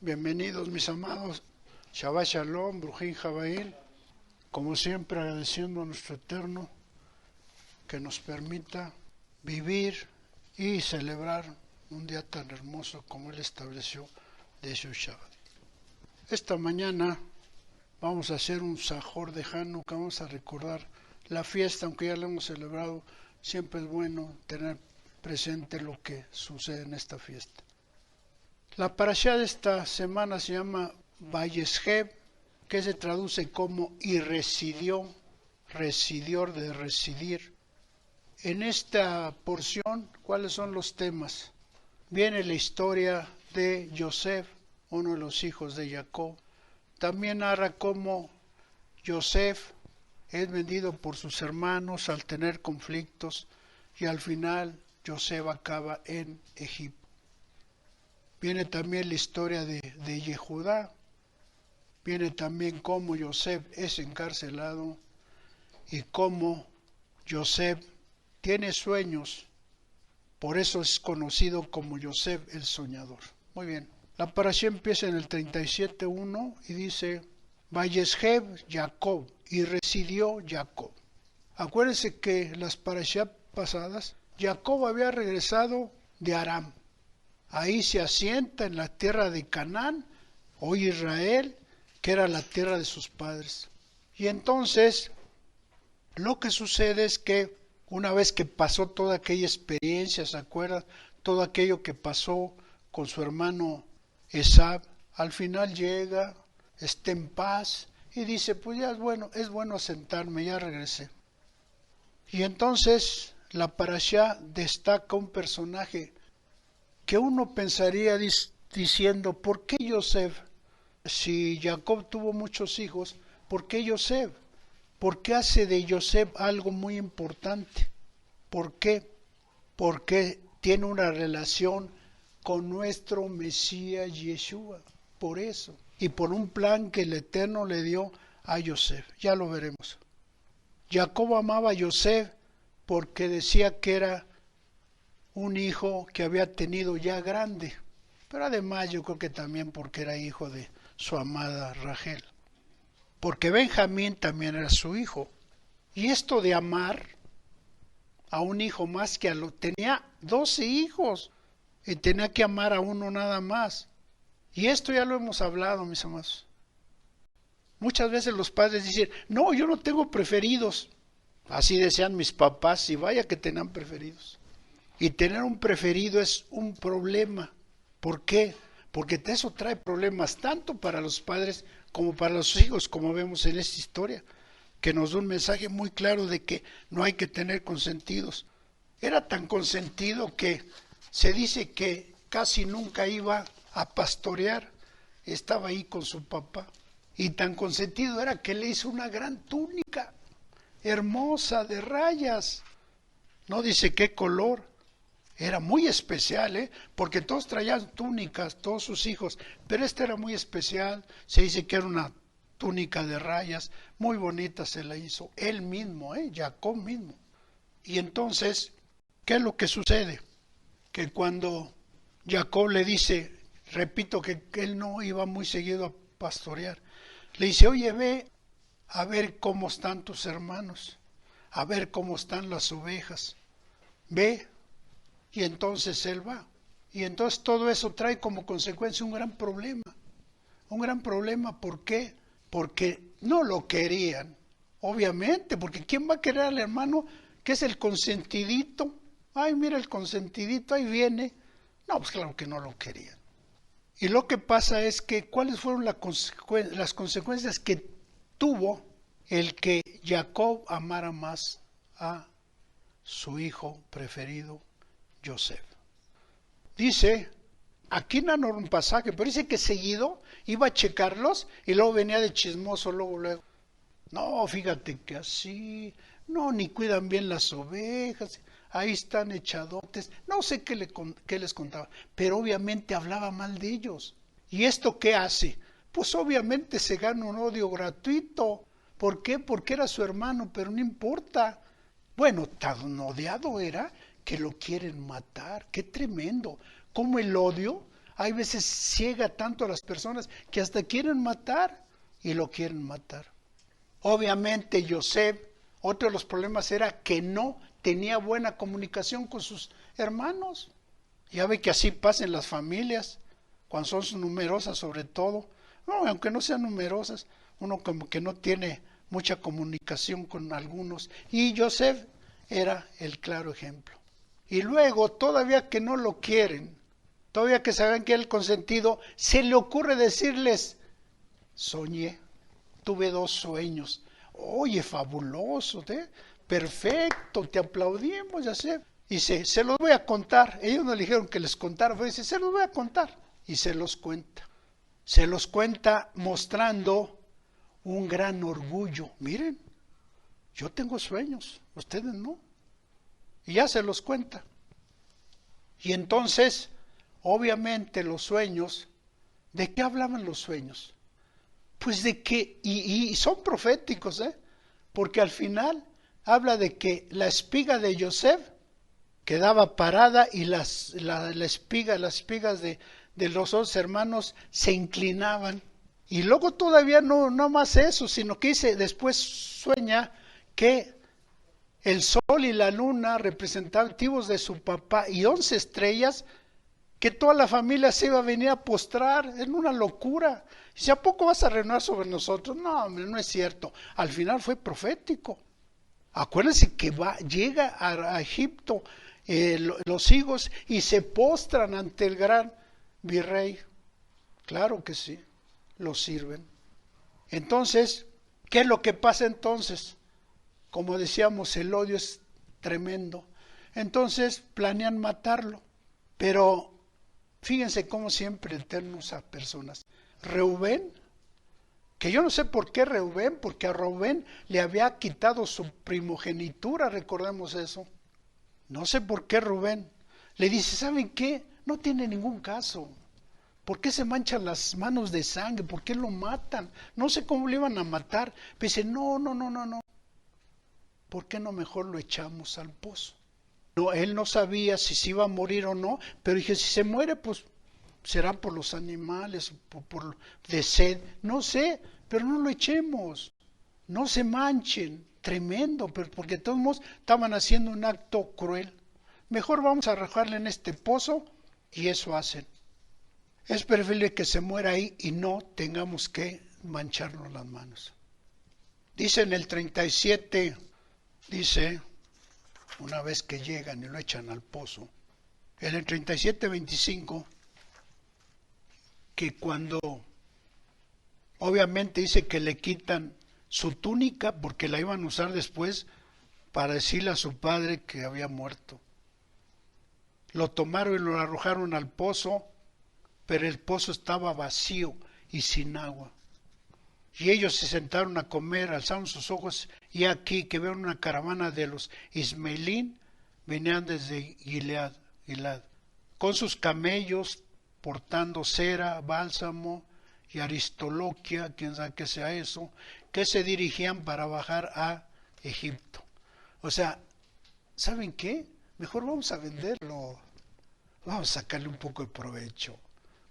Bienvenidos mis amados, Shabbat Shalom, Brujín Jabail, como siempre agradeciendo a nuestro Eterno que nos permita vivir y celebrar un día tan hermoso como Él estableció de su Shabbat. Esta mañana vamos a hacer un Sahor de Hanukkah, vamos a recordar la fiesta, aunque ya la hemos celebrado, siempre es bueno tener presente lo que sucede en esta fiesta. La parashá de esta semana se llama Vayeshev, que se traduce como y residió, residió de residir. En esta porción, ¿cuáles son los temas? Viene la historia de Yosef, uno de los hijos de Jacob. También narra cómo Yosef es vendido por sus hermanos al tener conflictos y al final Yosef acaba en Egipto. Viene también la historia de Yehudá, viene también cómo Yosef es encarcelado y cómo Yosef tiene sueños, por eso es conocido como Yosef el soñador. Muy bien, la parashá empieza en el 37:1 y dice, Vayeshev Jacob, y residió Jacob. Acuérdense que las parashá pasadas, Jacob había regresado de Aram. Ahí se asienta en la tierra de Canaán, hoy Israel, que era la tierra de sus padres. Y entonces, lo que sucede es que una vez que pasó toda aquella experiencia, ¿se acuerdan? Todo aquello que pasó con su hermano Esab, al final llega, está en paz y dice, pues ya es bueno asentarme, ya regresé. Y entonces la parashá destaca un personaje que uno pensaría diciendo, ¿por qué Yosef? Si Jacob tuvo muchos hijos, ¿por qué Yosef? ¿Por qué hace de Yosef algo muy importante? ¿Por qué? Porque tiene una relación con nuestro Mesías Yeshua, por eso, y por un plan que el Eterno le dio a Yosef, ya lo veremos. Jacob amaba a Yosef porque decía que era un hijo que había tenido ya grande, pero además yo creo que también porque era hijo de su amada Rachel, porque Benjamín también era su hijo. Y esto de amar a un hijo más que tenía 12 hijos y tenía que amar a uno nada más. Y esto ya lo hemos hablado, mis amados. Muchas veces los padres dicen, no, yo no tengo preferidos. Así decían mis papás, y vaya que tenían preferidos. Y tener un preferido es un problema. ¿Por qué? Porque eso trae problemas tanto para los padres como para los hijos, como vemos en esta historia, que nos da un mensaje muy claro de que no hay que tener consentidos. Era tan consentido que se dice que casi nunca iba a pastorear, estaba ahí con su papá. Y tan consentido era que le hizo una gran túnica, hermosa, de rayas. No dice qué color. Era muy especial, porque todos traían túnicas, todos sus hijos, pero esta era muy especial, se dice que era una túnica de rayas, muy bonita se la hizo, él mismo, Jacob mismo. Y entonces, ¿qué es lo que sucede? Que cuando Jacob le dice, repito que él no iba muy seguido a pastorear, le dice, oye, ve a ver cómo están tus hermanos, a ver cómo están las ovejas, ve. Y entonces él va. Y entonces todo eso trae como consecuencia un gran problema. Un gran problema, ¿por qué? Porque no lo querían. Obviamente, porque ¿quién va a querer al hermano que es el consentidito? Ay, mira el consentidito, ahí viene. No, pues claro que no lo querían. Y lo que pasa es que, ¿cuáles fueron las consecuencias que tuvo el que Jacob amara más a su hijo preferido, Yosef? Dice, aquí no hay un pasaje, pero dice que seguido iba a checarlos y luego venía de chismoso, luego. No, fíjate que así, no, ni cuidan bien las ovejas, ahí están echadotes, no sé qué les contaba, pero obviamente hablaba mal de ellos. ¿Y esto qué hace? Pues obviamente se gana un odio gratuito. ¿Por qué? Porque era su hermano, pero no importa. Bueno, tan odiado era que lo quieren matar. ¡Qué tremendo! Cómo el odio hay veces ciega tanto a las personas que hasta quieren matar y lo quieren matar. Obviamente Yosef, otro de los problemas era que no tenía buena comunicación con sus hermanos. Ya ve que así pasa en las familias, cuando son numerosas sobre todo. No, aunque no sean numerosas, uno como que no tiene mucha comunicación con algunos. Y Yosef era el claro ejemplo. Y luego, todavía que no lo quieren, todavía que saben que es el consentido, se le ocurre decirles, soñé, tuve 2 sueños. Oye, fabuloso, ¿eh? Perfecto, te aplaudimos, ya sé. Y se los voy a contar. Ellos no le dijeron que les contara, pero dice, se los voy a contar. Y se los cuenta. Se los cuenta mostrando un gran orgullo. Miren, yo tengo sueños, ustedes no. Y ya se los cuenta. Y entonces, obviamente los sueños, ¿de qué hablaban los sueños? Pues de que, y son proféticos, porque al final habla de que la espiga de Yosef quedaba parada y las espigas de los dos hermanos se inclinaban. Y luego todavía no más eso, sino que dice, después sueña que el sol y la luna, representativos de su papá, y 11 estrellas, que toda la familia se iba a venir a postrar, en una locura. ¿Y a poco vas a reinar sobre nosotros? No, hombre, no es cierto. Al final fue profético. Acuérdense que llega a Egipto los hijos y se postran ante el gran virrey. Claro que sí, los sirven. Entonces, ¿qué es lo que pasa entonces? Como decíamos, el odio es tremendo. Entonces planean matarlo. Pero fíjense cómo siempre eternos a personas. Reubén, que yo no sé por qué Reubén, porque a Reubén le había quitado su primogenitura, recordemos eso. No sé por qué Rubén. Le dice, ¿saben qué? No tiene ningún caso. ¿Por qué se manchan las manos de sangre? ¿Por qué lo matan? No sé cómo le iban a matar. Pero dice, no. ¿Por qué no mejor lo echamos al pozo? No, él no sabía si se iba a morir o no, pero dije, si se muere, pues será por los animales, por de sed, no sé, pero no lo echemos, no se manchen, tremendo, pero porque todos modos estaban haciendo un acto cruel. Mejor vamos a arrojarle en este pozo, y eso hacen. Es preferible que se muera ahí y no tengamos que mancharnos las manos. Dice en el 37, dice, una vez que llegan y lo echan al pozo, en el 37:25, que cuando, obviamente dice que le quitan su túnica, porque la iban a usar después para decirle a su padre que había muerto. Lo tomaron y lo arrojaron al pozo, pero el pozo estaba vacío y sin agua. Y ellos se sentaron a comer, alzaron sus ojos, y aquí que vieron una caravana de los ismaelín, venían desde Gilead, con sus camellos, portando cera, bálsamo y aristoloquia, quién sabe qué sea eso, que se dirigían para bajar a Egipto. O sea, ¿saben qué? Mejor vamos a venderlo, vamos a sacarle un poco de provecho.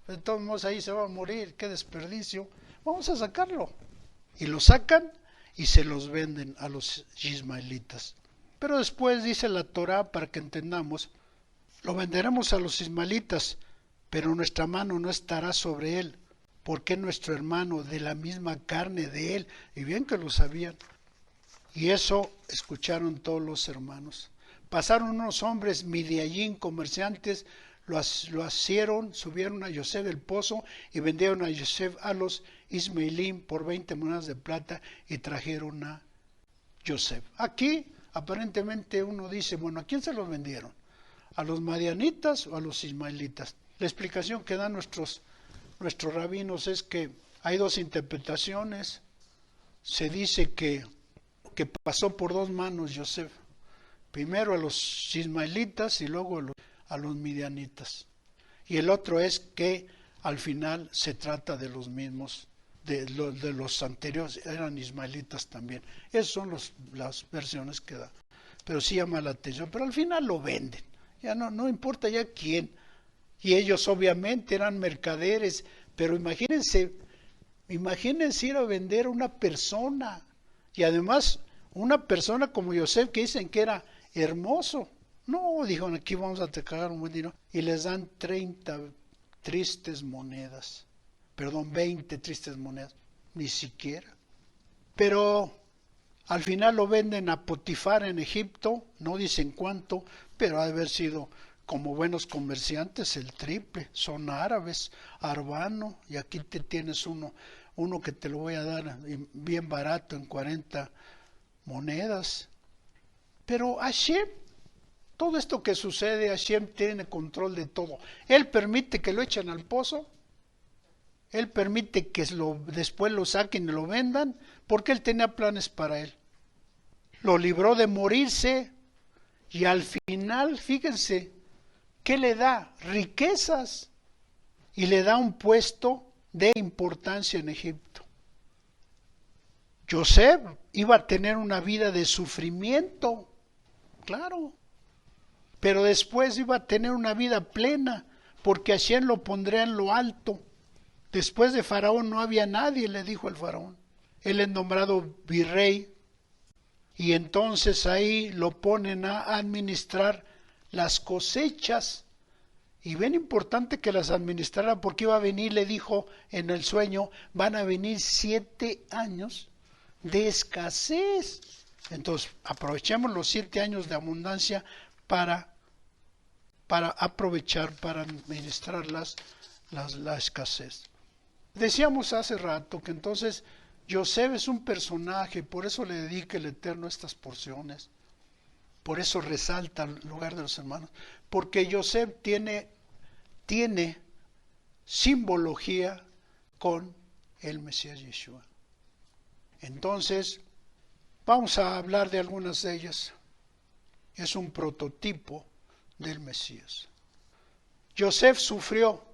De todos modos ahí se va a morir, qué desperdicio, vamos a sacarlo. Y lo sacan y se los venden a los ismaelitas. Pero después dice la Torá, para que entendamos, lo venderemos a los ismaelitas, pero nuestra mano no estará sobre él, porque nuestro hermano de la misma carne de él, y bien que lo sabían. Y eso escucharon todos los hermanos. Pasaron unos hombres midiayín, comerciantes, lo asieron, subieron a Yosef del pozo y vendieron a Yosef a los ismaelín por 20 monedas de plata y trajeron a Yosef. Aquí aparentemente uno dice, bueno, ¿a quién se los vendieron? ¿A los madianitas o a los ismaelitas? La explicación que dan nuestros rabinos es que hay 2 interpretaciones. Se dice que pasó por 2 manos Yosef. Primero a los ismaelitas y luego a los midianitas. Y el otro es que al final se trata de los mismos, de los anteriores, eran ismaelitas también. Esas son las versiones que da. Pero sí llama la atención. Pero al final lo venden. Ya no importa ya quién. Y ellos obviamente eran mercaderes, pero imagínense ir a vender a una persona. Y además, una persona como Yosef que dicen que era hermoso. No, dijo, aquí vamos a sacar un buen dinero. Y les dan 30 tristes monedas. Perdón, 20 tristes monedas. Ni siquiera. Pero al final lo venden a Potifar en Egipto. No dicen cuánto, pero ha de haber sido, como buenos comerciantes, el triple. Son árabes, Arbano. Y aquí te tienes uno que te lo voy a dar bien barato en 40 monedas. Pero Hashem, todo esto que sucede, Hashem tiene control de todo. Él permite que lo echen al pozo, Él permite que después lo saquen y lo vendan, porque Él tenía planes para él. Lo libró de morirse y al final, fíjense, ¿qué le da? Riquezas y le da un puesto de importancia en Egipto. Yosef iba a tener una vida de sufrimiento, claro, pero después iba a tener una vida plena, porque Hashem lo pondría en lo alto. Después de Faraón no había nadie, le dijo el Faraón. Él es nombrado virrey, y entonces ahí lo ponen a administrar las cosechas. Y bien importante que las administrara, porque iba a venir, le dijo en el sueño, van a venir 7 años de escasez. Entonces aprovechemos los 7 años de abundancia para aprovechar, para administrar la escasez. Decíamos hace rato que entonces Yosef es un personaje, por eso le dedica el Eterno estas porciones, por eso resalta el lugar de los hermanos, porque Yosef tiene simbología con el Mesías Yeshua. Entonces, vamos a hablar de algunas de ellas. Es un prototipo del Mesías. Yosef sufrió.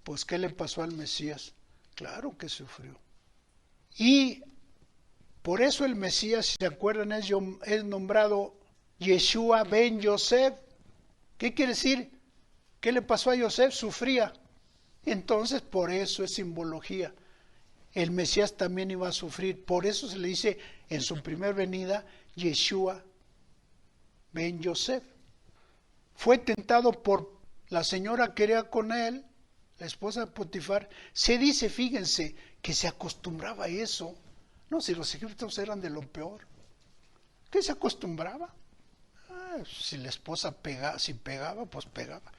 Pues, ¿qué le pasó al Mesías? Claro que sufrió. Y por eso el Mesías, si se acuerdan, es nombrado Yeshua ben Yosef. ¿Qué quiere decir? ¿Qué le pasó a Yosef? Sufría. Entonces, por eso es simbología. El Mesías también iba a sufrir. Por eso se le dice en su primer venida, Yeshua ben Yosef. Fue tentado por la señora que era con él, la esposa de Potifar. Se dice, fíjense, que se acostumbraba a eso. No, si los egipcios eran de lo peor. ¿Qué se acostumbraba? Si la esposa pegaba, pues pegaba.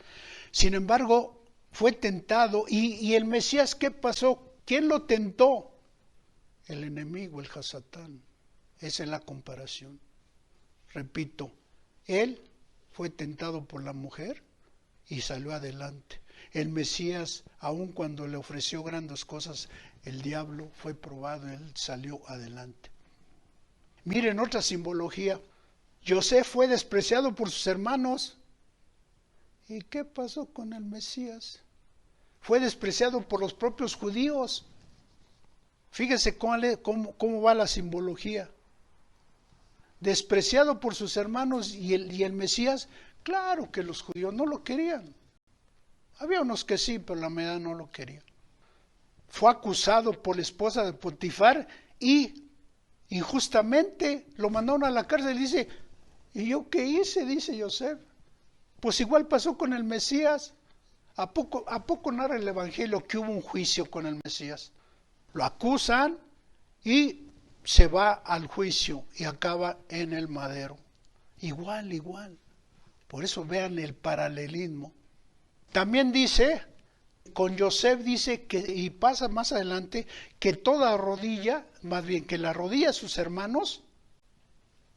Sin embargo, fue tentado. ¿Y el Mesías qué pasó? ¿Quién lo tentó? El enemigo, el Hasatán. Esa es la comparación. Repito, él fue tentado por la mujer y salió adelante. El Mesías, aun cuando le ofreció grandes cosas, el diablo fue probado, él salió adelante. Miren otra simbología. Yosef fue despreciado por sus hermanos. ¿Y qué pasó con el Mesías? Fue despreciado por los propios judíos. Fíjense cómo va la simbología. Despreciado por sus hermanos y el Mesías, claro que los judíos no lo querían. Había unos que sí, pero la mayoría no lo quería. Fue acusado por la esposa de Potifar y injustamente lo mandaron a la cárcel. Dice, ¿y yo qué hice? Dice Yosef. Pues igual pasó con el Mesías. ¿A poco narra el Evangelio que hubo un juicio con el Mesías? Lo acusan y se va al juicio y acaba en el madero. Igual. Por eso vean el paralelismo. También dice, con Yosef dice que, y pasa más adelante, que toda rodilla, más bien que la rodilla de sus hermanos,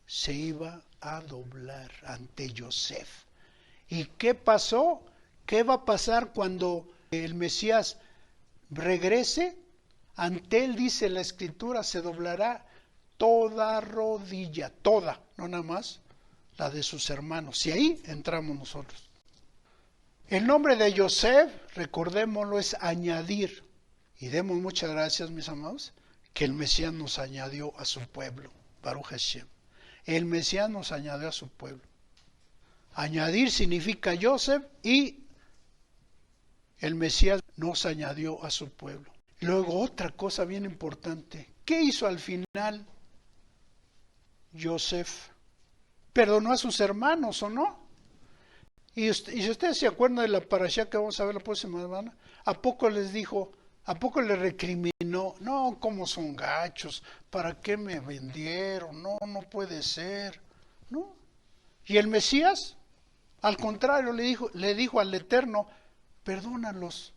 se iba a doblar ante Yosef. ¿Y qué pasó? ¿Qué va a pasar cuando el Mesías regrese? Ante él, dice la Escritura, se doblará toda rodilla, toda, no nada más la de sus hermanos. Y ahí entramos nosotros. El nombre de Yosef, recordémoslo, es añadir. Y demos muchas gracias, mis amados, que el Mesías nos añadió a su pueblo, Baruch Hashem. El Mesías nos añadió a su pueblo. Añadir significa Yosef y El Mesías nos añadió a su pueblo. Luego otra cosa bien importante. ¿Qué hizo al final Joseph? Perdonó a sus hermanos, ¿o no? Y si ustedes se acuerdan de la parashá que vamos a ver la próxima semana, ¿a poco les dijo, a poco le recriminó? No, ¿cómo son gachos? ¿Para qué me vendieron? No, no puede ser. ¿No? Y el Mesías, al contrario, le dijo al Eterno, perdónalos,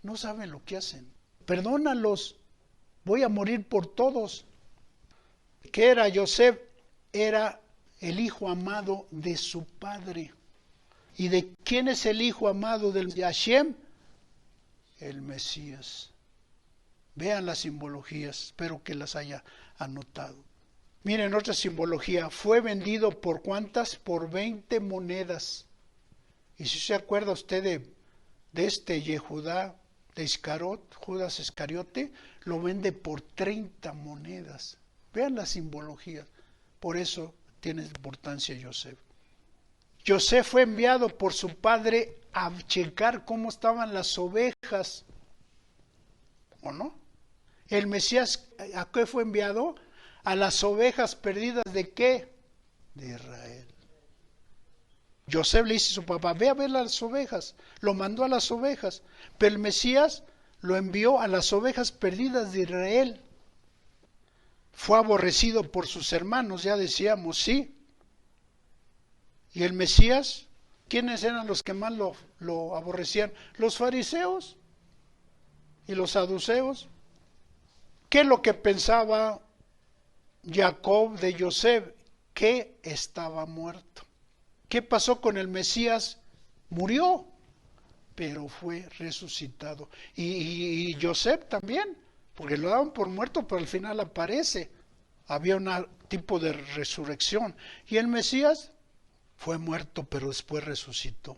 no saben lo que hacen. Perdónalos, voy a morir por todos. ¿Qué era Joseph? Era el hijo amado de su padre. ¿Y de quién es el hijo amado del Hashem? El Mesías. Vean las simbologías, espero que las haya anotado. Miren otra simbología, fue vendido por ¿cuántas? Por 20 monedas. Y si se acuerda usted de este Yehudá de Iscarot, Judas Iscariote, lo vende por 30 monedas. Vean la simbología, por eso tiene importancia Joseph. José fue enviado por su padre a checar cómo estaban las ovejas, ¿o no? El Mesías, ¿a qué fue enviado? A las ovejas perdidas ¿de qué? De Israel. José le dice a su papá, ve a ver las ovejas, lo mandó a las ovejas, pero el Mesías lo envió a las ovejas perdidas de Israel. Fue aborrecido por sus hermanos, ya decíamos, sí. Y el Mesías, ¿quiénes eran los que más lo aborrecían? Los fariseos y los saduceos. ¿Qué es lo que pensaba Jacob de José? Que estaba muerto. ¿Qué pasó con el Mesías? Murió, pero fue resucitado. Y José también, porque lo daban por muerto, pero al final aparece. Había un tipo de resurrección. Y el Mesías fue muerto, pero después resucitó.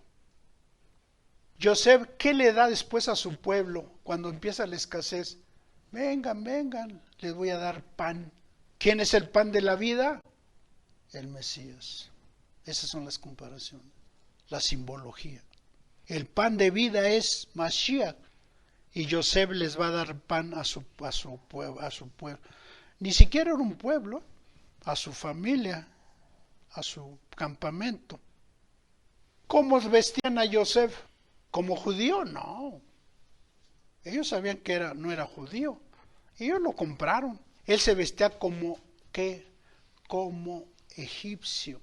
José, ¿qué le da después a su pueblo cuando empieza la escasez? Vengan, vengan, les voy a dar pan. ¿Quién es el pan de la vida? El Mesías. Esas son las comparaciones, la simbología. El pan de vida es Mashiach y José les va a dar pan a su pueblo. Ni siquiera era un pueblo, a su familia, a su campamento. ¿Cómo vestían a José? ¿Como judío? No. Ellos sabían que no era judío. Ellos lo compraron. Él se vestía como, ¿qué? Como egipcio.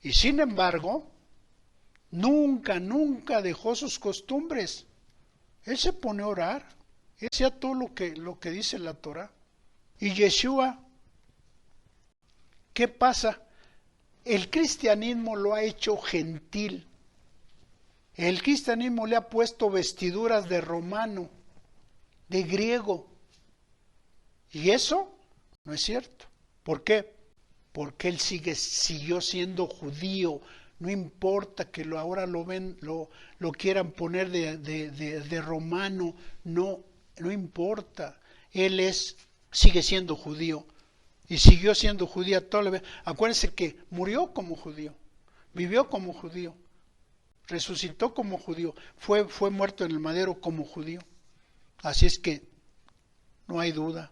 Y sin embargo, nunca dejó sus costumbres. Él se pone a orar. Él hacía todo lo que dice la Torah. Y Yeshua, ¿qué pasa? El cristianismo lo ha hecho gentil. El cristianismo le ha puesto vestiduras de romano, de griego. Y eso no es cierto. ¿Por qué? Porque él siguió siendo judío. No importa que ahora lo quieran poner de romano. No importa. Él sigue siendo judío. Y siguió siendo judía toda la vida. Acuérdense que murió como judío, vivió como judío, resucitó como judío, fue muerto en el madero como judío. Así es que no hay duda.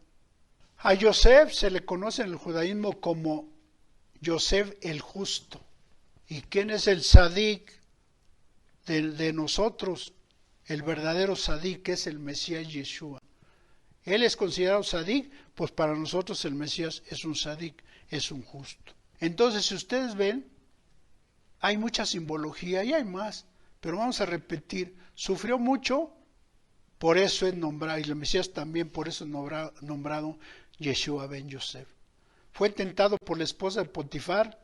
A Joseph se le conoce en el judaísmo como Joseph el justo. ¿Y quién es el Sadik de nosotros? El verdadero Sadik, que es el Mesías Yeshua. Él es considerado Sadik, pues para nosotros el Mesías es un Sadik, es un justo. Entonces, si ustedes ven, hay mucha simbología y hay más, pero vamos a repetir, sufrió mucho, por eso es nombrado, y el Mesías también, por eso es nombrado Yeshua ben Yosef. Fue tentado por la esposa de Potifar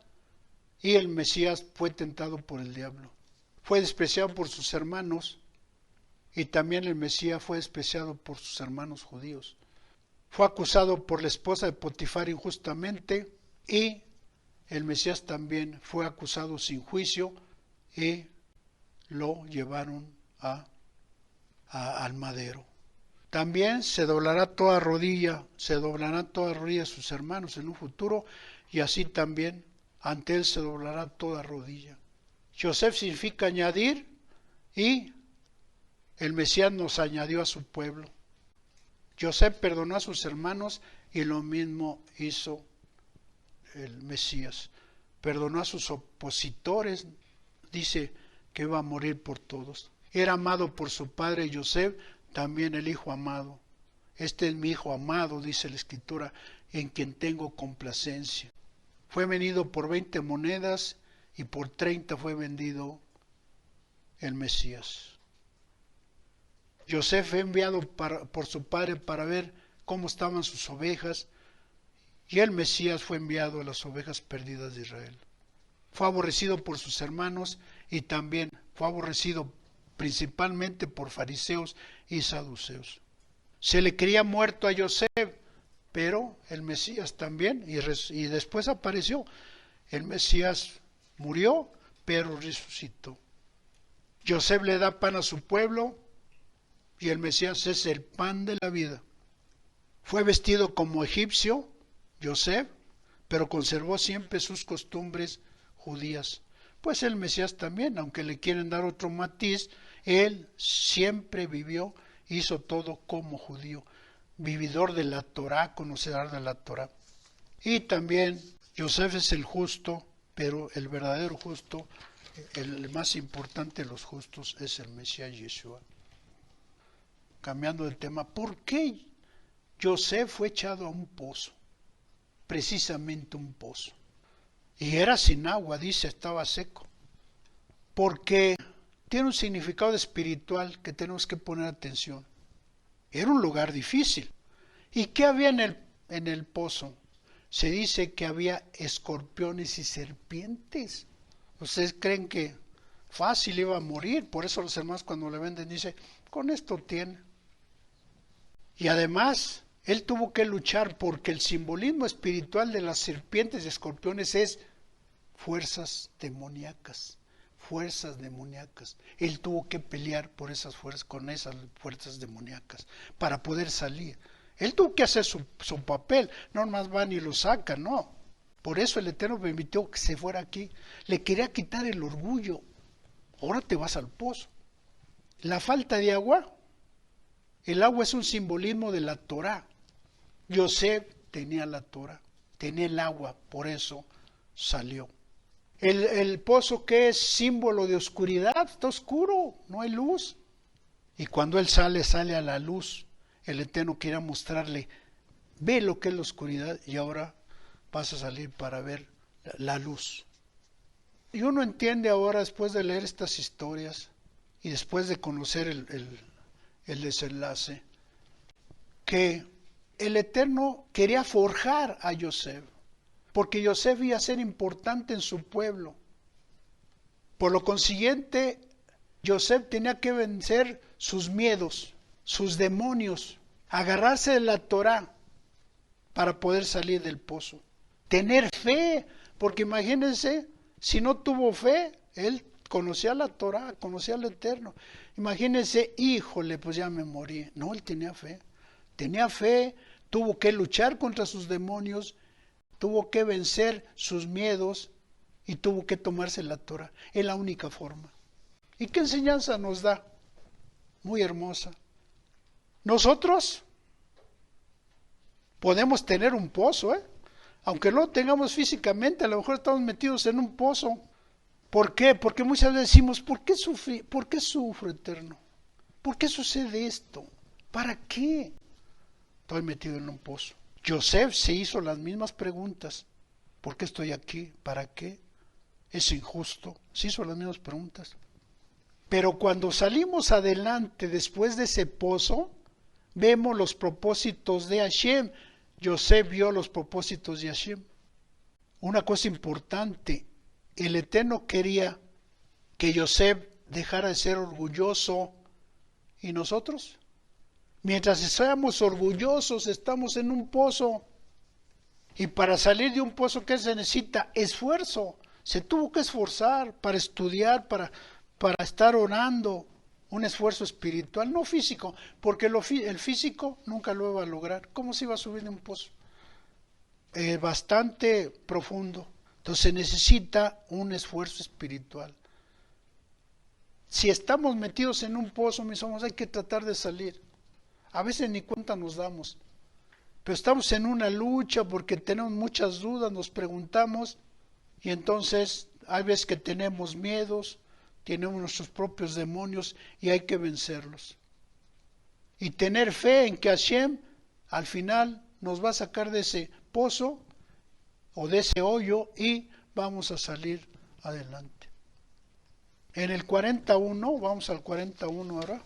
y el Mesías fue tentado por el diablo. Fue despreciado por sus hermanos y también el Mesías fue despreciado por sus hermanos judíos. Fue acusado por la esposa de Potifar injustamente y el Mesías también fue acusado sin juicio y lo llevaron al madero. También se doblarán toda rodilla de sus hermanos en un futuro y así también ante él se doblará toda rodilla. Joseph significa añadir y el Mesías nos añadió a su pueblo. José perdonó a sus hermanos y lo mismo hizo el Mesías. Perdonó a sus opositores, dice que iba a morir por todos. Era amado por su padre José, también el hijo amado. Este es mi hijo amado, dice la Escritura, en quien tengo complacencia. Fue vendido por 20 monedas y por 30 fue vendido el Mesías. José fue enviado por su padre para ver cómo estaban sus ovejas, y el Mesías fue enviado a las ovejas perdidas de Israel. Fue aborrecido por sus hermanos y también fue aborrecido principalmente por fariseos y saduceos. Se le creía muerto a José, pero el Mesías también, y después apareció. El Mesías murió, pero resucitó. José le da pan a su pueblo, y el Mesías es el pan de la vida. Fue vestido como egipcio, José, pero conservó siempre sus costumbres judías. Pues el Mesías también, aunque le quieren dar otro matiz, él siempre vivió, hizo todo como judío, vividor de la Torá, conocedor de la Torá. Y también José es el justo, pero el verdadero justo, el más importante de los justos, es el Mesías Yeshua. Cambiando de tema, ¿por qué José fue echado a un pozo? Precisamente un pozo. Y era sin agua, dice, estaba seco. Porque tiene un significado espiritual que tenemos que poner atención. Era un lugar difícil. ¿Y qué había en el pozo? Se dice que había escorpiones y serpientes. ¿Ustedes creen que fácil iba a morir? Por eso los hermanos cuando le venden dicen, con esto tiene. Y además, él tuvo que luchar porque el simbolismo espiritual de las serpientes y escorpiones es fuerzas demoníacas. Fuerzas demoníacas. Él tuvo que pelear por esas fuerzas, con esas fuerzas demoníacas para poder salir. Él tuvo que hacer su papel, no más van y lo sacan, no. Por eso el Eterno permitió que se fuera aquí. Le quería quitar el orgullo. Ahora te vas al pozo. La falta de agua, el agua es un simbolismo de la Torá. José tenía la Torá, tenía el agua, por eso salió. El pozo que es símbolo de oscuridad, está oscuro, no hay luz. Y cuando él sale a la luz. El Eterno quiere mostrarle, ve lo que es la oscuridad y ahora vas a salir para ver la luz. Y uno entiende ahora, después de leer estas historias y después de conocer el desenlace, que el Eterno quería forjar a José, porque José iba a ser importante en su pueblo. Por lo consiguiente, José tenía que vencer sus miedos, sus demonios, agarrarse de la Torá para poder salir del pozo. Tener fe, porque imagínense, si no tuvo fe, él conocía la Torá, conocía al Eterno. Imagínense, híjole, pues ya me morí. No, él tenía fe, tuvo que luchar contra sus demonios, tuvo que vencer sus miedos y tuvo que tomarse la Torá. Es la única forma. ¿Y qué enseñanza nos da? Muy hermosa. Nosotros podemos tener un pozo, aunque no lo tengamos físicamente, a lo mejor estamos metidos en un pozo. ¿Por qué? Porque muchas veces decimos, ¿por qué sufro, Eterno? ¿Por qué sucede esto? ¿Para qué? Estoy metido en un pozo. José se hizo las mismas preguntas. ¿Por qué estoy aquí? ¿Para qué? ¿Es injusto? Se hizo las mismas preguntas. Pero cuando salimos adelante después de ese pozo, vemos los propósitos de Hashem. José vio los propósitos de Hashem. Una cosa importante, el Eterno quería que José dejara de ser orgulloso. ¿Y nosotros? Mientras seamos orgullosos, estamos en un pozo. Y para salir de un pozo, ¿qué se necesita? Esfuerzo. Se tuvo que esforzar para estudiar, para estar orando. Un esfuerzo espiritual, no físico, porque el físico nunca lo iba a lograr. ¿Cómo se iba a subir de un pozo? Bastante profundo. Entonces se necesita un esfuerzo espiritual. Si estamos metidos en un pozo, mis hermanos, hay que tratar de salir. A veces ni cuenta nos damos. Pero estamos en una lucha porque tenemos muchas dudas, nos preguntamos, y entonces hay veces que tenemos miedos, tenemos nuestros propios demonios y hay que vencerlos. Y tener fe en que Hashem al final nos va a sacar de ese pozo o de ese hoyo y vamos a salir adelante. En el 41, vamos al 41 ahora,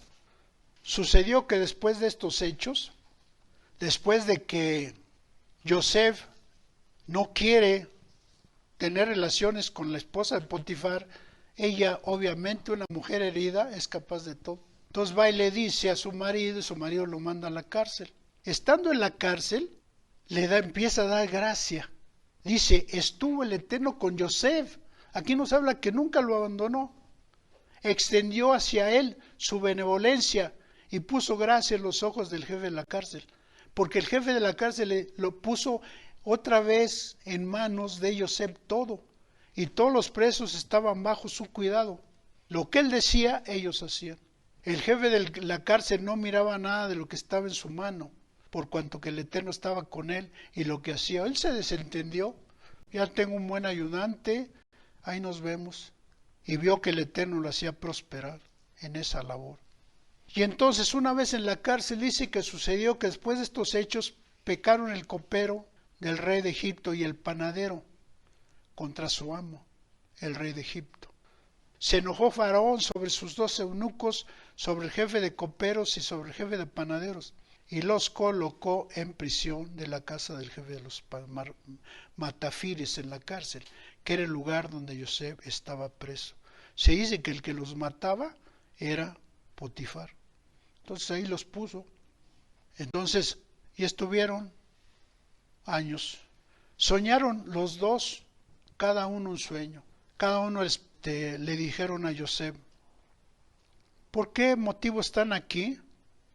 sucedió que después de estos hechos, después de que Yosef no quiere tener relaciones con la esposa de Potifar, ella obviamente una mujer herida es capaz de todo. Entonces va y le dice a su marido y su marido lo manda a la cárcel. Estando en la cárcel, empieza a dar gracia. Dice, estuvo el Eterno con Yosef. Aquí nos habla que nunca lo abandonó. Extendió hacia él su benevolencia y puso gracia en los ojos del jefe de la cárcel. Porque el jefe de la cárcel lo puso otra vez en manos de Yosef todo. Y todos los presos estaban bajo su cuidado. Lo que él decía, ellos hacían. El jefe de la cárcel no miraba nada de lo que estaba en su mano, por cuanto que el Eterno estaba con él y lo que hacía. Él se desentendió. Ya tengo un buen ayudante, ahí nos vemos. Y vio que el Eterno lo hacía prosperar en esa labor. Y entonces una vez en la cárcel dice que sucedió que después de estos hechos pecaron el copero del rey de Egipto y el panadero contra su amo, el rey de Egipto. Se enojó Faraón sobre sus 2 eunucos, sobre el jefe de coperos y sobre el jefe de panaderos, y los colocó en prisión de la casa del jefe de los matafires en la cárcel, que era el lugar donde Yosef estaba preso. Se dice que el que los mataba era Potifar. Entonces ahí los puso. Entonces, y estuvieron años. Soñaron los dos, cada uno un sueño. Cada uno le dijeron a Yosef, ¿por qué motivo están aquí?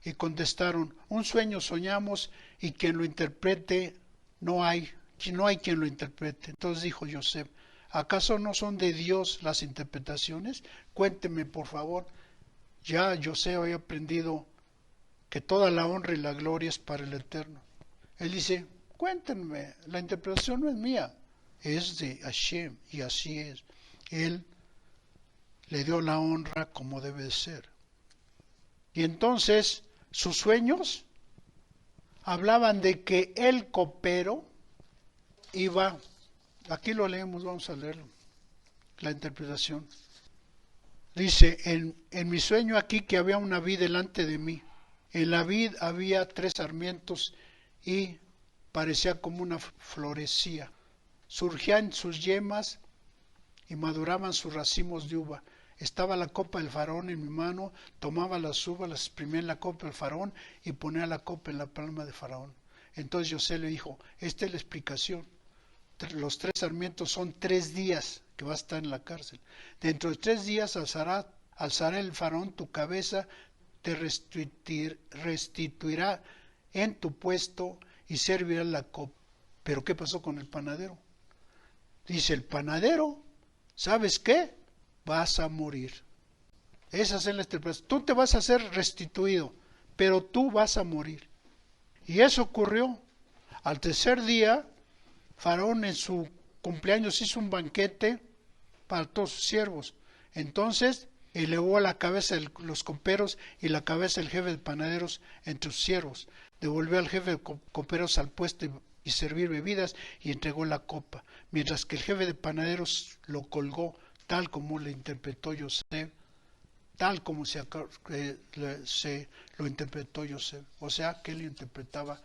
Y contestaron, un sueño soñamos y quien lo interprete no hay quien lo interprete. Entonces dijo Yosef, ¿acaso no son de Dios las interpretaciones? Cuénteme por favor. Ya Yosef había aprendido que toda la honra y la gloria es para el Eterno. Él dice, cuéntenme, la interpretación no es mía, es de Hashem, y así es. Él le dio la honra como debe de ser. Y entonces sus sueños hablaban de que el copero iba, aquí lo leemos, vamos a leerlo, la interpretación. Dice, en mi sueño aquí que había una vid delante de mí. En la vid había 3 sarmientos y parecía como una florecía. Surgían sus yemas y maduraban sus racimos de uva. Estaba la copa del faraón en mi mano, tomaba las uvas, las exprimía en la copa del faraón y ponía la copa en la palma de faraón. Entonces Yosef le dijo, esta es la explicación. Los 3 sarmientos son 3 días que va a estar en la cárcel. Dentro de 3 días alzará el faraón tu cabeza, te restituirá en tu puesto y servirá la copa. Pero ¿qué pasó con el panadero? Dice el panadero, ¿sabes qué? Vas a morir. Esa es la interpretación. Tú te vas a ser restituido, pero tú vas a morir. Y eso ocurrió. Al tercer día, Faraón en su cumpleaños hizo un banquete para todos sus siervos. Entonces elevó la cabeza de los coperos y la cabeza del jefe de panaderos entre sus siervos. Devolvió al jefe de coperos al puesto y servir bebidas y entregó la copa, mientras que el jefe de panaderos lo colgó tal como le interpretó Yosef, tal como se lo interpretó Yosef. O sea que él interpretaba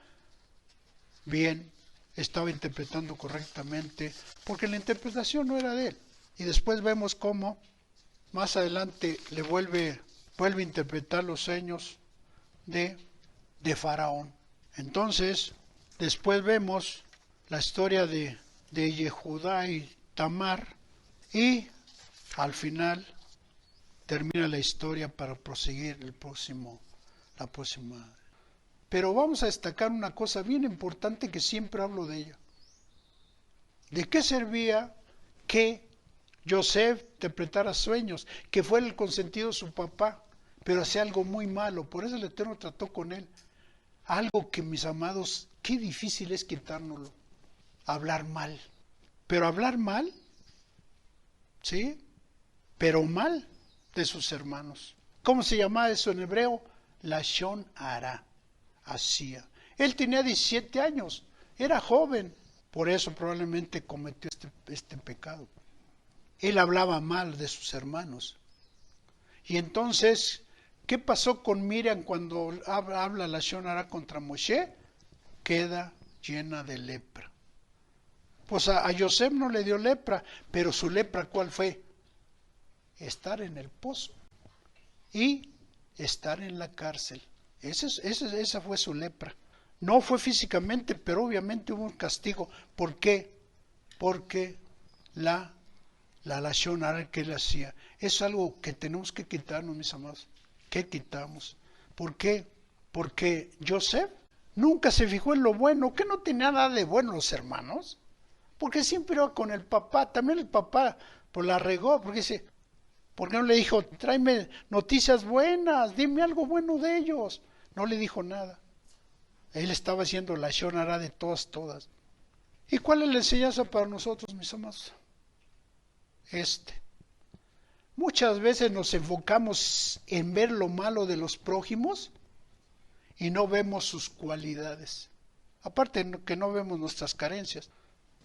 bien, estaba interpretando correctamente, porque la interpretación no era de él. Y después vemos cómo más adelante le vuelve a interpretar los sueños de Faraón. Entonces, después vemos la historia de Yehudá y Tamar, y al final termina la historia para proseguir la próxima. Pero vamos a destacar una cosa bien importante que siempre hablo de ella. ¿De qué servía que Joseph interpretara sueños, que fue el consentido de su papá, pero hacía algo muy malo, por eso el Eterno trató con él. Algo que, mis amados, qué difícil es quitárnoslo, hablar mal. Pero hablar mal, ¿sí? Pero mal de sus hermanos. ¿Cómo se llama eso en hebreo? Lashon hara, hacía. Él tenía 17 años, era joven, por eso probablemente cometió este pecado. Él hablaba mal de sus hermanos. Y entonces, ¿qué pasó con Miriam cuando habla Lashon hara contra Moshe? Queda llena de lepra. Pues a Joseph no le dio lepra, pero su lepra, ¿cuál fue? Estar en el pozo y estar en la cárcel. Esa fue su lepra. No fue físicamente, pero obviamente hubo un castigo. ¿Por qué? Porque la lashon hara que él hacía es algo que tenemos que quitarnos, mis amados. ¿Qué quitamos? ¿Por qué? Porque Joseph nunca se fijó en lo bueno, que no tenía nada de bueno los hermanos, porque siempre iba con el papá. También el papá pues la regó, porque dice, ¿por qué no le dijo, tráeme noticias buenas, dime algo bueno de ellos? No le dijo nada. Él estaba haciendo la lashon hara de todas. ¿Y cuál es la enseñanza para nosotros, mis amados? Muchas veces nos enfocamos en ver lo malo de los prójimos y no vemos sus cualidades. Aparte que no vemos nuestras carencias.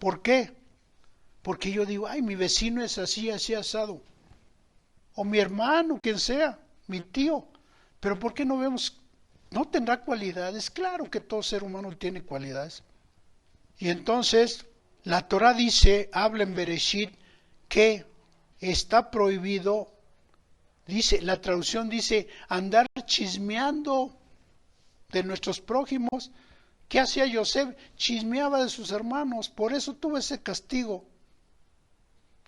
¿Por qué? Porque yo digo, ay, mi vecino es así, así asado. O mi hermano, quien sea, mi tío. Pero ¿por qué no vemos? ¿No tendrá cualidades? Claro que todo ser humano tiene cualidades. Y entonces, la Torah dice, habla en Bereshit, que está prohibido, dice, la traducción dice, andar chismeando de nuestros prójimos. ¿Qué hacía Joseph? Chismeaba de sus hermanos, por eso tuvo ese castigo.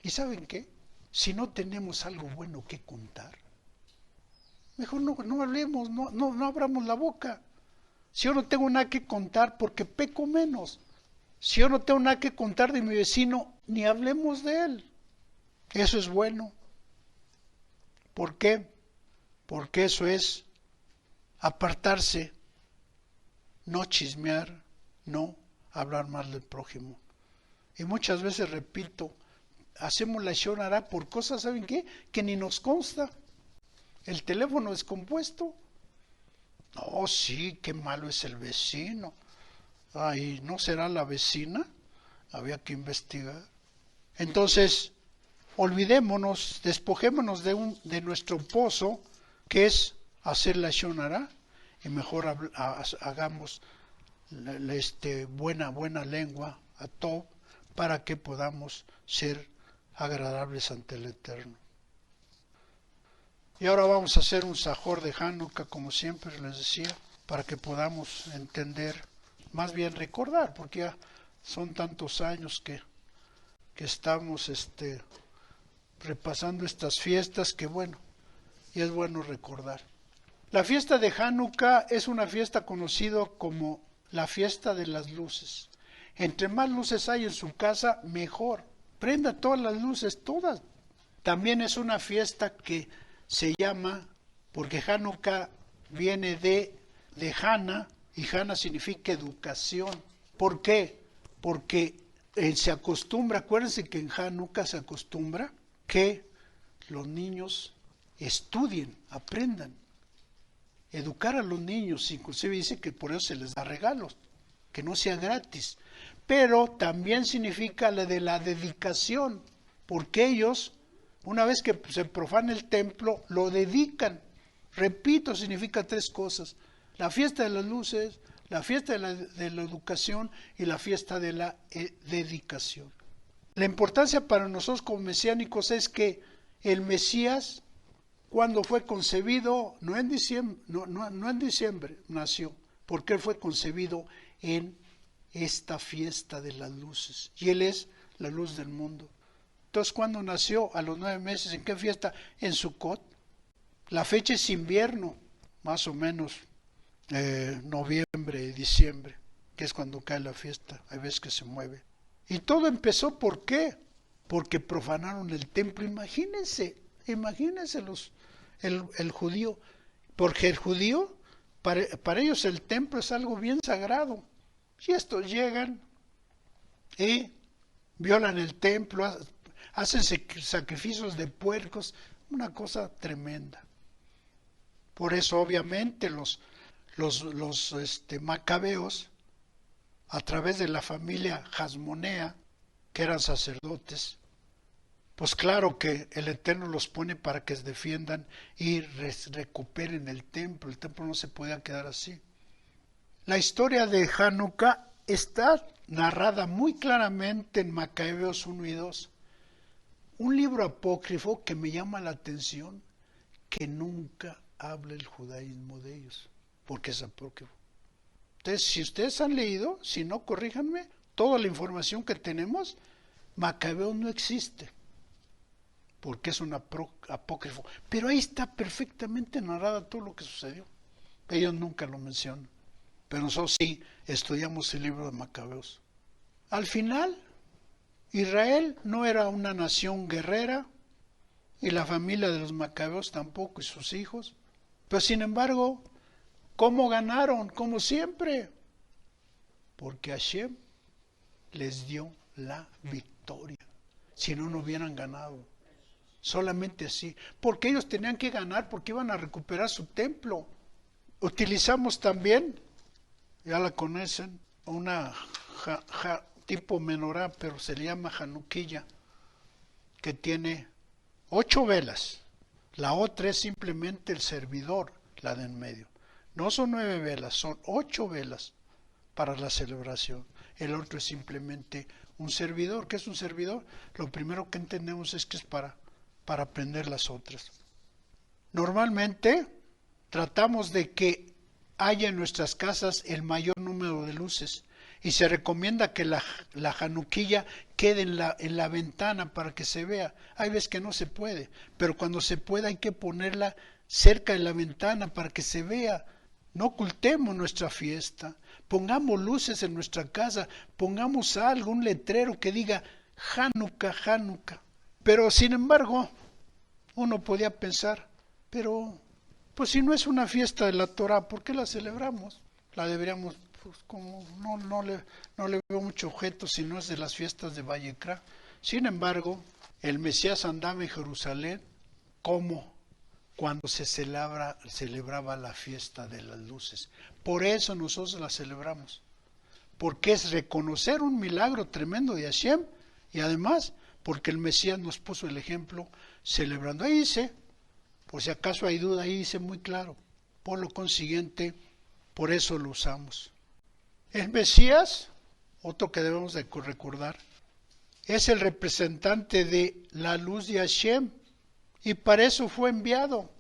¿Y saben qué? Si no tenemos algo bueno que contar, mejor no hablemos, no abramos la boca. Si yo no tengo nada que contar, porque peco menos. Si yo no tengo nada que contar de mi vecino, ni hablemos de él. Eso es bueno. ¿Por qué? Porque eso es apartarse, no chismear, no hablar mal del prójimo. Y muchas veces, repito, hacemos la lashon hara por cosas, ¿saben qué? Que ni nos consta. El teléfono descompuesto. No, sí, qué malo es el vecino. Ay, ¿no será la vecina? Había que investigar. Entonces, olvidémonos, despojémonos de nuestro pozo, que es hacer la lashon hara, y mejor hagamos buena lengua a Tob, para que podamos ser agradables ante el Eterno. Y ahora vamos a hacer un sajor de Hanukkah, como siempre les decía, para que podamos entender, más bien recordar, porque ya son tantos años que estamos repasando estas fiestas, que bueno, y es bueno recordar. La fiesta de Hanukkah es una fiesta conocida como la fiesta de las luces. Entre más luces hay en su casa, mejor. Prenda todas las luces, todas. También es una fiesta que se llama, porque Hanukkah viene de Hana, y Hana significa educación. ¿Por qué? Porque se acostumbra, acuérdense que en Hanukkah se acostumbra que los niños estudien, aprendan. Educar a los niños, inclusive dice que por eso se les da regalos, que no sea gratis. Pero también significa la de la dedicación, porque ellos, una vez que se profana el templo, lo dedican. Repito, significa tres cosas: la fiesta de las luces, la fiesta de la educación y la fiesta de la dedicación. La importancia para nosotros como mesiánicos es que el Mesías, cuando fue concebido, no en diciembre nació, porque él fue concebido en esta fiesta de las luces, y él es la luz del mundo. Entonces, ¿cuándo nació? A los 9 meses. ¿En qué fiesta? En Sukkot. La fecha es invierno, más o menos noviembre y diciembre, que es cuando cae la fiesta. Hay veces que se mueve. Y todo empezó, ¿por qué? porque profanaron el templo. Imagínense el judío, porque el judío, para ellos el templo es algo bien sagrado. Y estos llegan y violan el templo, hacen sacrificios de puercos, una cosa tremenda. Por eso obviamente los macabeos, a través de la familia Hasmonea, que eran sacerdotes, pues claro que el Eterno los pone para que se defiendan y recuperen el templo. El templo no se podía quedar así. La historia de Hanukkah está narrada muy claramente en Macabeos 1 y 2. Un libro apócrifo que me llama la atención, que nunca habla el judaísmo de ellos, porque es apócrifo. Entonces, si ustedes han leído, si no, corríjanme, toda la información que tenemos, Macabeos no existe, porque es un apócrifo. Pero ahí está perfectamente narrada todo lo que sucedió. Ellos nunca lo mencionan, pero nosotros sí estudiamos el libro de Macabeos. Al final, Israel no era una nación guerrera, y la familia de los Macabeos tampoco, y sus hijos. Pero sin embargo, ¿cómo ganaron? Como siempre, porque Hashem les dio la victoria. Si no, no hubieran ganado. Solamente así. Porque ellos tenían que ganar, porque iban a recuperar su templo. Utilizamos también, ya la conocen, una tipo menorá, pero se le llama Hanukkah, que tiene 8 velas. La otra es simplemente el servidor, la de en medio. No son 9 velas, son 8 velas para la celebración. El otro es simplemente un servidor. ¿Qué es un servidor? Lo primero que entendemos es que es para prender las otras. Normalmente tratamos de que haya en nuestras casas el mayor número de luces. Y se recomienda que la Hanukkah quede en la ventana para que se vea. Hay veces que no se puede, pero cuando se pueda hay que ponerla cerca de la ventana para que se vea. No ocultemos nuestra fiesta. Pongamos luces en nuestra casa. Pongamos algo, un letrero que diga Hanukkah, Hanukkah. Pero sin embargo, uno podía pensar, pero pues si no es una fiesta de la Torah, ¿por qué la celebramos? La deberíamos, pues como no le veo mucho objeto si no es de las fiestas de Vallecra. Sin embargo, el Mesías andaba en Jerusalén como cuando se celebraba la fiesta de las luces. Por eso nosotros la celebramos, porque es reconocer un milagro tremendo de Hashem, y además porque el Mesías nos puso el ejemplo celebrando. Ahí dice, por si acaso hay duda, ahí dice muy claro. Por lo consiguiente, por eso lo usamos. El Mesías, otro que debemos de recordar, es el representante de la luz de Hashem, y para eso fue enviado.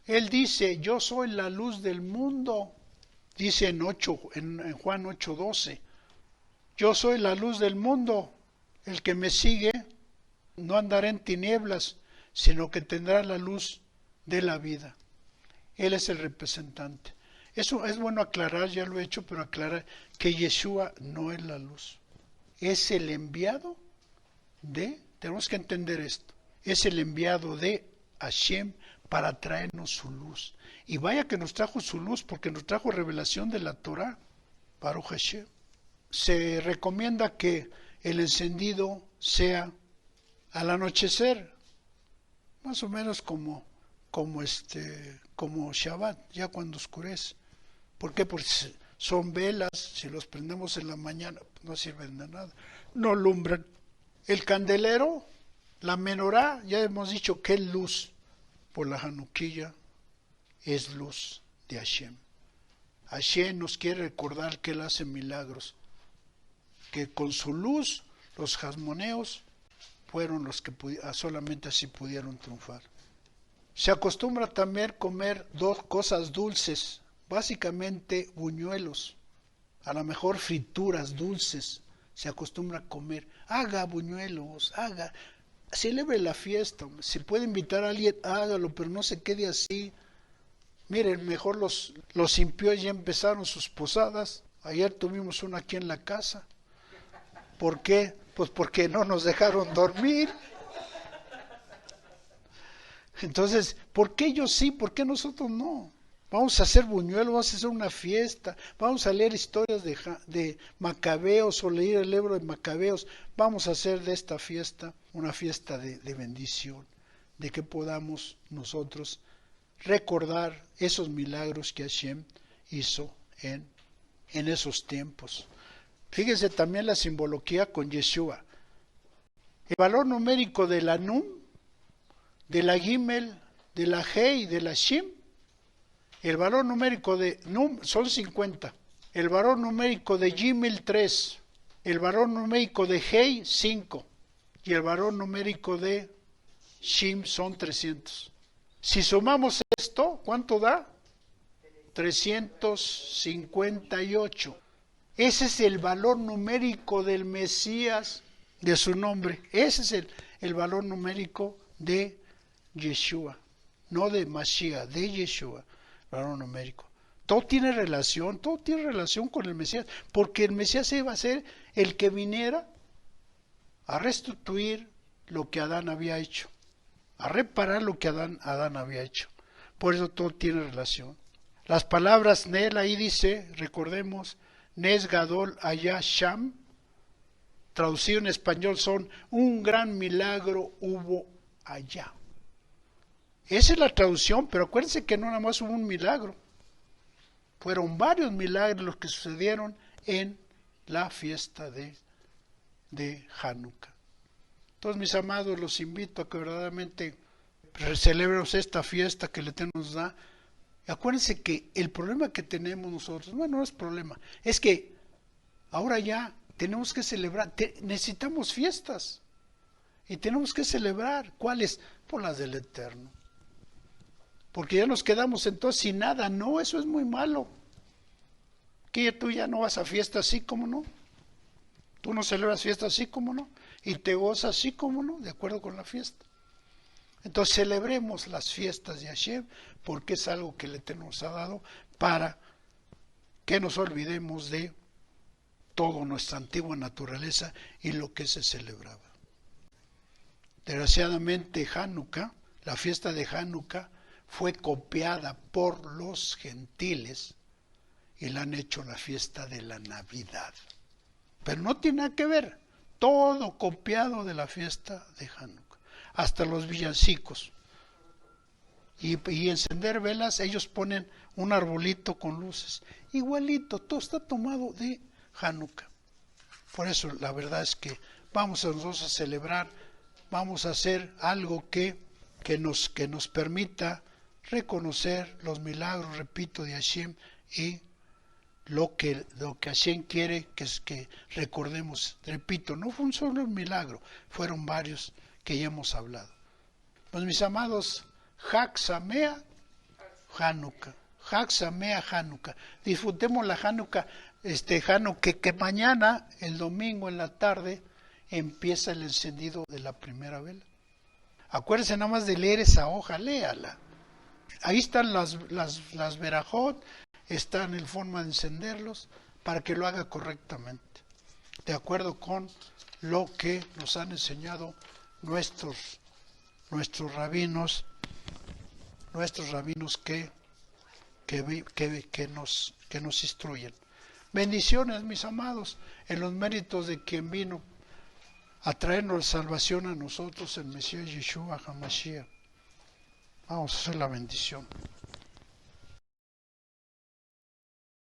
Él dice, yo soy la luz del mundo. Dice en Juan 8:12, yo soy la luz del mundo. El que me sigue no andará en tinieblas, sino que tendrá la luz de la vida. Él es el representante. Eso es bueno aclarar, ya lo he hecho, pero aclarar que Yeshua no es la luz. Es el enviado tenemos que entender esto, es el enviado de Hashem para traernos su luz. Y vaya que nos trajo su luz, porque nos trajo revelación de la Torah, Baruch Hashem. Se recomienda que el encendido sea al anochecer, más o menos como Shabbat, ya cuando oscurece. ¿Por qué? Porque son velas, si los prendemos en la mañana no sirven de nada, no alumbran. El candelero, la menorá, ya hemos dicho que es luz, por la Hanukkah es luz de Hashem. Hashem nos quiere recordar que Él hace milagros, que con su luz los hasmoneos fueron los que solamente así pudieron triunfar. Se acostumbra también comer 2 cosas dulces, básicamente buñuelos, a lo mejor frituras dulces, se acostumbra a comer. Haga buñuelos, celebre la fiesta. Si puede invitar a alguien, hágalo, pero no se quede así. Miren, mejor los impíos ya empezaron sus posadas. Ayer tuvimos una aquí en la casa. ¿Por qué? Pues porque no nos dejaron dormir. Entonces, ¿por qué ellos sí? ¿Por qué nosotros no? Vamos a hacer buñuelos, vamos a hacer una fiesta, vamos a leer historias de Macabeos o leer el libro de Macabeos. Vamos a hacer de esta fiesta una fiesta de bendición, de que podamos nosotros recordar esos milagros que Hashem hizo en esos tiempos. Fíjense también la simbología con Yeshua. El valor numérico de la Nun, de la Gimel, de la He y de la Shim. El valor numérico de Num son 50. El valor numérico de Gimel 3. El valor numérico de He 5. Y el valor numérico de Shim son 300. Si sumamos esto, ¿cuánto da? 358. Ese es el valor numérico del Mesías, de su nombre. Ese es el valor numérico de Yeshua. No de Mashiach, de Yeshua. Valor numérico. Todo tiene relación con el Mesías, porque el Mesías iba a ser el que viniera a restituir lo que Adán había hecho, a reparar lo que Adán había hecho. Por eso todo tiene relación. Las palabras Nel ahí dice, recordemos, Nes Gadol Haya Sham, traducido en español son un gran milagro hubo allá. Esa es la traducción, pero acuérdense que no nada más hubo un milagro. Fueron varios milagros los que sucedieron en la fiesta de Hanukkah. Entonces, mis amados, los invito a que verdaderamente celebremos esta fiesta que el Eterno nos da. Acuérdense que el problema que tenemos nosotros, bueno, no es problema, es que ahora ya tenemos que celebrar, necesitamos fiestas y tenemos que celebrar. ¿Cuáles? Por las del Eterno. Porque ya nos quedamos entonces sin nada. No, eso es muy malo. Que tú ya no vas a fiestas así, como no. Tú no celebras fiestas así, como no. Y te gozas así, como no, de acuerdo con la fiesta. Entonces celebremos las fiestas de Hashem, porque es algo que el Eterno nos ha dado para que nos olvidemos de toda nuestra antigua naturaleza y lo que se celebraba. Desgraciadamente Hanukkah, la fiesta de Hanukkah, fue copiada por los gentiles y la han hecho la fiesta de la Navidad. Pero no tiene nada que ver, todo copiado de la fiesta de Hanukkah, hasta los villancicos. Y encender velas, ellos ponen un arbolito con luces, igualito, todo está tomado de Hanukkah. Por eso la verdad es que vamos a nosotros a celebrar, vamos a hacer algo que nos permita reconocer los milagros, repito, de Hashem y lo que Hashem quiere que recordemos. Repito, no fue un solo milagro, fueron varios que ya hemos hablado. Pues mis amados, Chag Sameach Hanukkah, Chag Sameach Hanukkah. Disfrutemos la Hanukkah, que mañana, el domingo en la tarde, empieza el encendido de la primera vela. Acuérdense nada más de leer esa hoja, léala. Ahí están las verajot, están en forma de encenderlos para que lo haga correctamente, de acuerdo con lo que nos han enseñado nuestros rabinos que nos instruyen. Bendiciones, mis amados, en los méritos de quien vino a traernos salvación a nosotros, el Mesías Yeshua HaMashiach. Vamos a hacer la bendición.